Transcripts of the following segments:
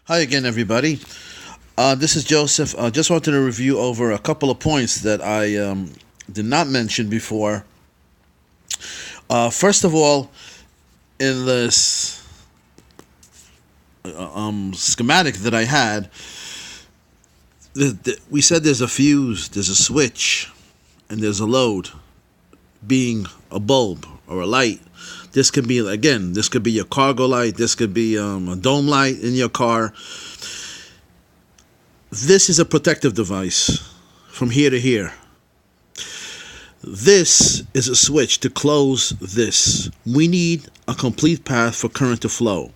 Hi again, everybody. This is Joseph. I just wanted to review over a couple of points that I did not mention before. First of all, in this schematic that I had, we said there's a fuse, there's a switch, and there's a load, being a bulb or a light. This could be, again, this could be your cargo light, this could be a dome light in your car. This is a protective device from here to here. This is a switch to close this. We need a complete path for current to flow.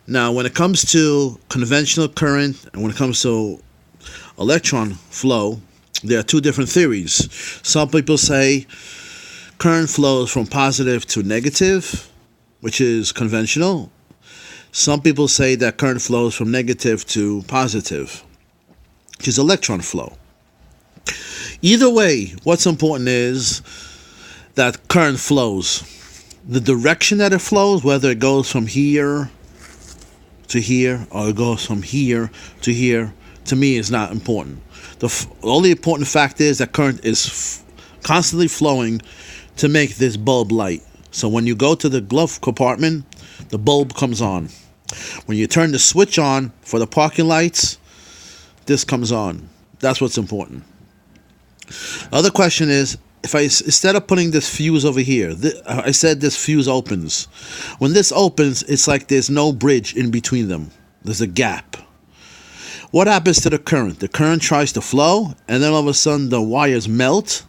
Now, when it comes to conventional current and when it comes to electron flow, there are two different theories. Some people say current flows from positive to negative, which is conventional. Some people say that current flows from negative to positive, which is electron flow. Either way, what's important is that current flows. The direction that it flows, whether it goes from here to here or it goes from here, to me is not important. The only important fact is that current is constantly flowing to make this bulb light. So when you go to the glove compartment, the bulb comes on. When you turn the switch on for the parking lights, this comes on. That's what's important. The other question is, if I, instead of putting this fuse over here, I said this fuse opens. When this opens, it's like there's no bridge in between them. There's a gap. What happens to the current? The current tries to flow, and then all of a sudden the wires melt.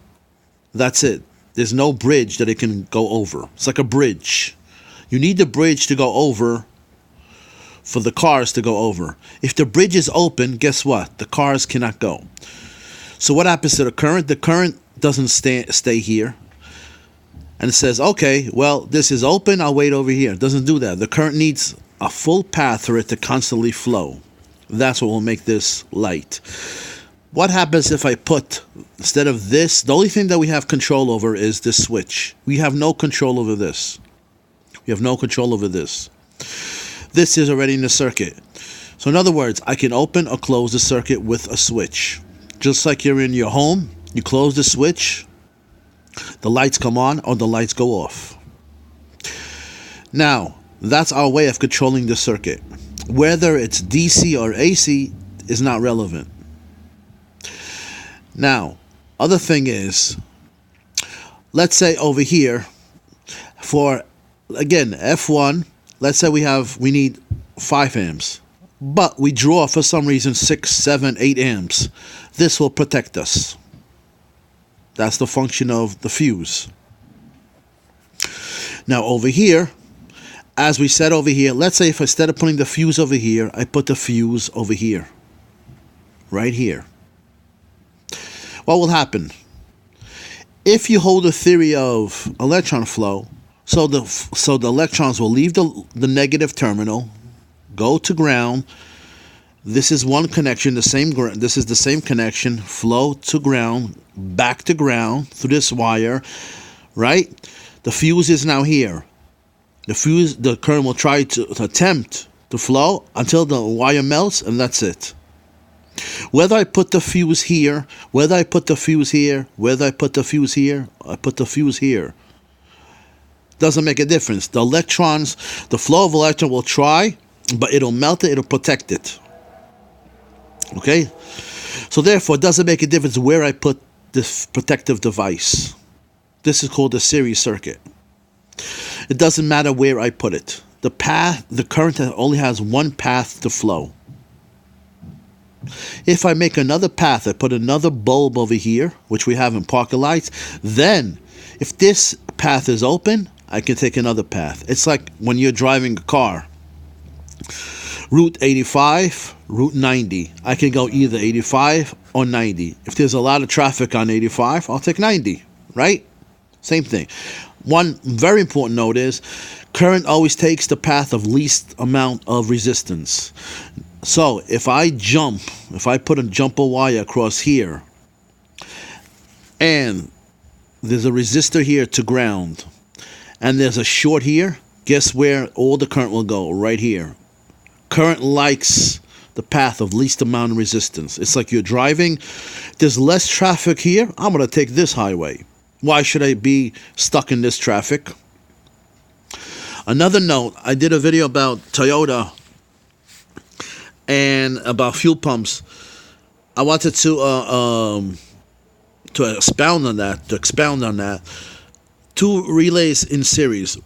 That's it. There's no bridge that it can go over. It's like a bridge. You need the bridge to go over for the cars to go over. If the bridge is open, guess what? The cars cannot go. So what happens to the current? The current doesn't stay here. And it says, okay, well, this is open, I'll wait over here. It doesn't do that. The current needs a full path for it to constantly flow. That's what will make this light. What happens if I put, instead of this, the only thing that we have control over is this switch. We have no control over this. We have no control over this. This is already in the circuit. So in other words, I can open or close the circuit with a switch. Just like you're in your home, you close the switch, the lights come on or the lights go off. Now, that's our way of controlling the circuit. Whether it's DC or AC is not relevant. Now, other thing is, let's say over here, for, again, F1, let's say we need 5 amps, but we draw for some reason 6, 7, 8 amps. This will protect us. That's the function of the fuse. Now over here, as we said over here, let's say if instead of putting the fuse over here, I put the fuse over here, right here. What will happen? If you hold the theory of electron flow, so the electrons will leave the negative terminal, go to ground. This is one connection, this is the same connection, flow to ground, back to ground through this wire, right? The fuse is now here. The current will try to attempt to flow until the wire melts, and that's it. Whether I put the fuse here, whether I put the fuse here, whether I put the fuse here, I put the fuse here, doesn't make a difference. The electrons, the flow of electron will try, but it'll melt it, it'll protect it. Okay? So therefore, it doesn't make a difference where I put this protective device. This is called a series circuit. It doesn't matter where I put it. The current only has one path to flow. If I make another path, I put another bulb over here, which we have in parking lights, then if this path is open, I can take another path. It's like when you're driving a car. Route 85, Route 90. I can go either 85 or 90. If there's a lot of traffic on 85, I'll take 90, right? Same thing. One very important note is current always takes the path of least amount of resistance. So if I put a jumper wire across here and there's a resistor here to ground and there's a short here, guess where all the current will go? Right here. Current likes the path of least amount of resistance. It's like you're driving. There's less traffic here. I'm going to take this highway. Why should I be stuck in this traffic? Another note, I did a video about Toyota and about fuel pumps. I wanted to expound on that. Two relays in series.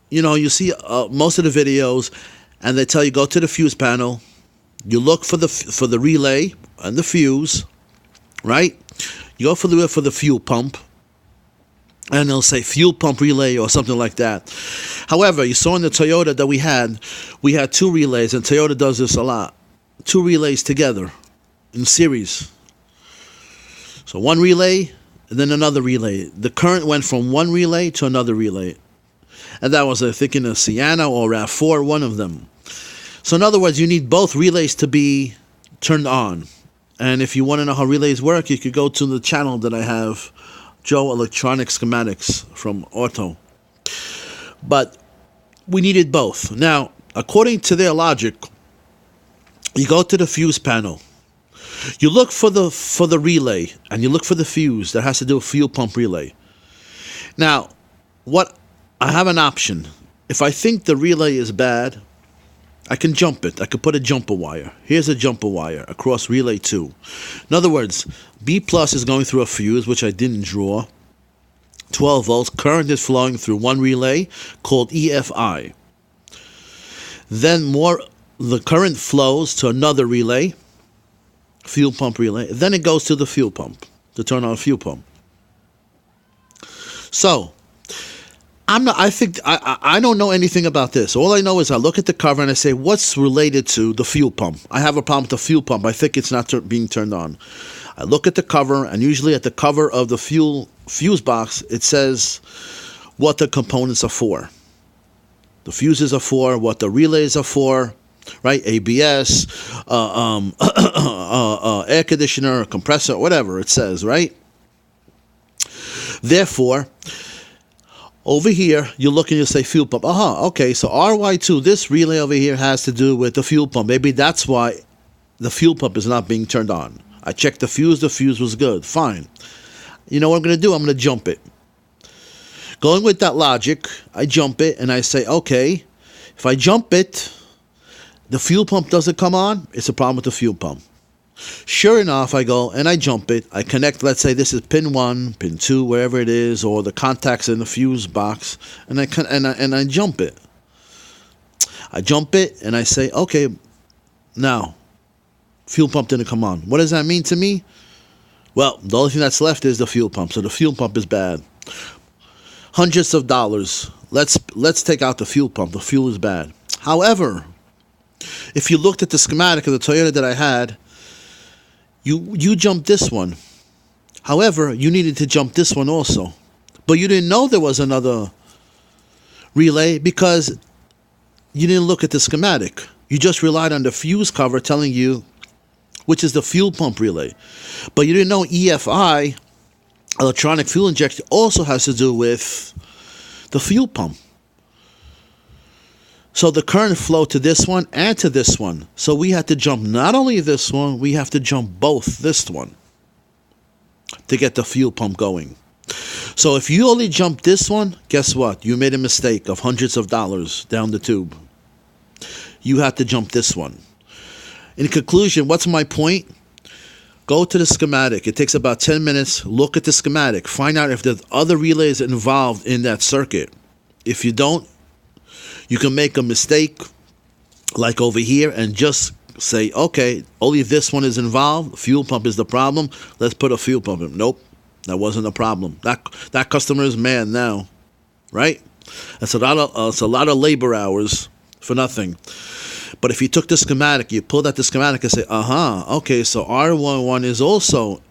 You know, you see most of the videos, and they tell you go to the fuse panel. You look for the relay and the fuse, right? You go for the fuel pump, and they'll say fuel pump relay or something like that. However, you saw in the Toyota that we had two relays, and Toyota does this a lot. Two relays together in series. So one relay and then another relay. The current went from one relay to another relay. And that was, I think, in a Sienna or RAV4, one of them. So in other words, you need both relays to be turned on. And if you want to know how relays work, you could go to the channel that I have, Joe Electronic Schematics from Auto. But we needed both. Now, according to their logic, you go to the fuse panel. You look for the relay, and you look for the fuse that has to do with fuel pump relay. Now, I have an option. If I think the relay is bad, I can jump it. I could put a jumper wire. Here's a jumper wire across relay 2. In other words, B plus is going through a fuse, which I didn't draw. 12 volts. Current is flowing through one relay called EFI. Then the current flows to another relay, fuel pump relay. Then it goes to the fuel pump to turn on a fuel pump. So, I don't know anything about this. All I know is I look at the cover and I say, what's related to the fuel pump? I have a problem with the fuel pump. I think it's not being turned on. I look at the cover, and usually at the cover of the fuse box, it says what the components are for. The fuses are for, what the relays are for, right? ABS, air conditioner, compressor, whatever it says, right? Therefore, over here, you look and you say fuel pump. Okay, so RY2, this relay over here has to do with the fuel pump. Maybe that's why the fuel pump is not being turned on. I checked the fuse was good. Fine. You know what I'm going to do? I'm going to jump it. Going with that logic, I jump it and I say, okay, if I jump it, the fuel pump doesn't come on, it's a problem with the fuel pump. Sure enough, I go and I jump it. I connect, let's say this is pin 1, pin 2, wherever it is, or the contacts in the fuse box, and I jump it. I jump it and I say, okay, now, fuel pump didn't come on. What does that mean to me? Well, the only thing that's left is the fuel pump, so the fuel pump is bad. Hundreds of dollars. Let's take out the fuel pump. The fuel is bad. However, if you looked at the schematic of the Toyota that I had, you jumped this one. However, you needed to jump this one also. But you didn't know there was another relay because you didn't look at the schematic. You just relied on the fuse cover telling you which is the fuel pump relay. But you didn't know EFI, electronic fuel injection, also has to do with the fuel pump. So the current flowed to this one and to this one. So we had to jump not only this one, we have to jump both this one to get the fuel pump going. So if you only jump this one, guess what? You made a mistake of hundreds of dollars down the tube. You have to jump this one. In conclusion, what's my point? Go to the schematic. It takes about 10 minutes. Look at the schematic. Find out if there's other relays involved in that circuit. If you don't, you can make a mistake like over here and just say, okay, only this one is involved. Fuel pump is the problem. Let's put a fuel pump in. Nope, that wasn't a problem. That customer is mad now, right? That's a lot of labor hours for nothing. But if you took the schematic, you pulled out the schematic and say, okay, so R11 is also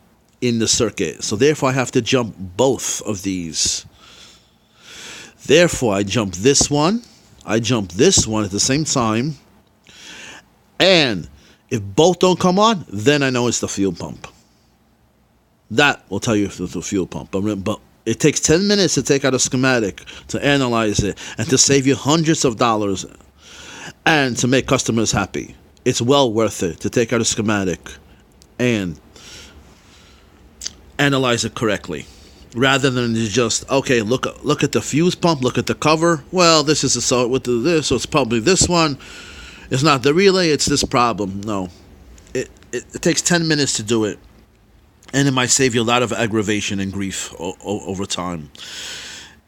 in the circuit. So therefore, I have to jump both of these. Therefore, I jump this one. I jump this one at the same time. And if both don't come on, then I know it's the fuel pump. That will tell you if it's the fuel pump. But it takes 10 minutes to take out a schematic, to analyze it, and to save you hundreds of dollars. and to make customers happy. It's well worth it to take out a schematic and analyze it correctly, rather than just, okay, look at the fuse pump, look at the cover. Well, this is this, so it's probably this one. It's not the relay, it's this problem. No, it takes 10 minutes to do it, and it might save you a lot of aggravation and grief over time.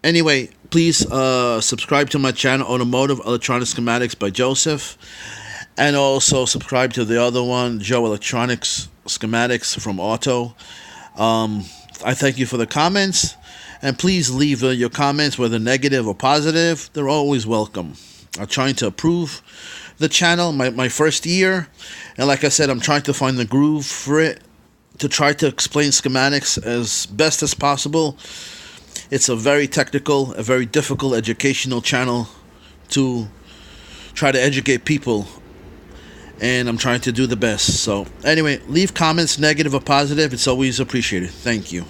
Anyway, please subscribe to my channel, Automotive Electronic Schematics by Joseph, and also subscribe to the other one, Joe Electronics Schematics from Auto. I thank you for the comments, and please leave your comments, whether negative or positive. They're always welcome. I'm trying to improve the channel, my first year, and like I said, I'm trying to find the groove for it, to try to explain schematics as best as possible. It's a very technical, a very difficult educational channel to try to educate people, and I'm trying to do the best. So anyway, leave comments, negative or positive. It's always appreciated. Thank you.